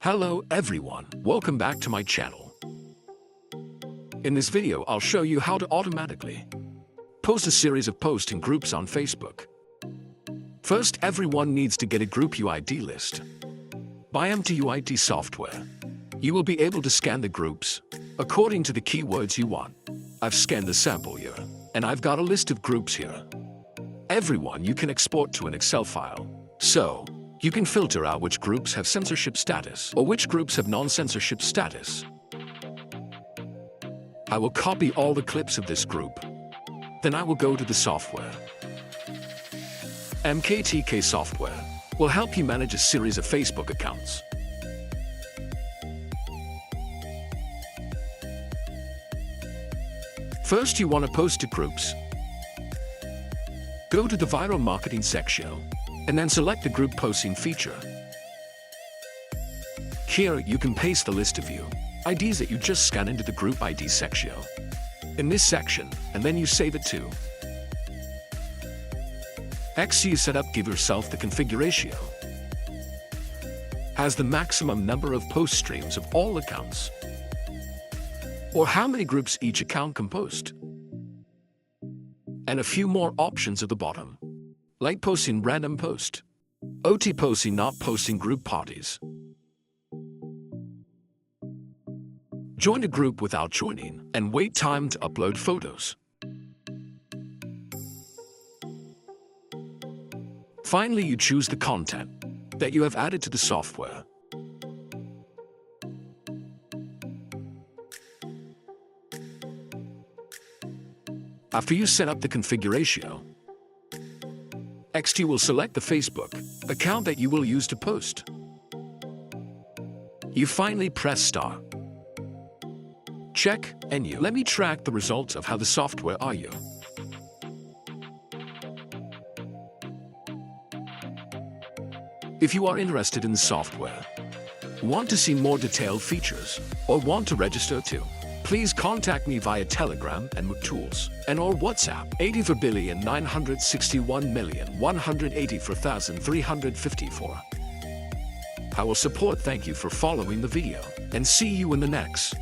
Hello everyone, welcome back to my channel. In this video, I'll show you how to automatically post a series of posts in groups on Facebook. First, everyone needs to get a group UID list. By MTUID software, you will be able to scan the groups according to the keywords you want. I've scanned the sample here, and I've got a list of groups here. Everyone you can export to an Excel file. So, you can filter out which groups have censorship status or which groups have non-censorship status. I will copy all the clips of this group. Then I will go to the software. MKTK software will help you manage a series of Facebook accounts. First, you want to post to groups. Go to the viral marketing section and then select the group posting feature. Here, you can paste the list of IDs that you just scan into the group ID section. In this section, and then you save it to. You set up, give yourself the configuration. Has the maximum number of post streams of all accounts. Or how many groups each account can post. And a few more options at the bottom. Like posting random post, OT posting, not posting group parties. Join a group without joining and wait time to upload photos. Finally, you choose the content that you have added to the software. After you set up the configuration, you will select the Facebook account that you will use to post. You finally press start. Check, and let me track the results of how the software are you. If you are interested in the software, want to see more detailed features, or want to register too, please contact me via Telegram and MooTools and or WhatsApp 84,961,184,354. I will support. Thank you for following the video and see you in the next.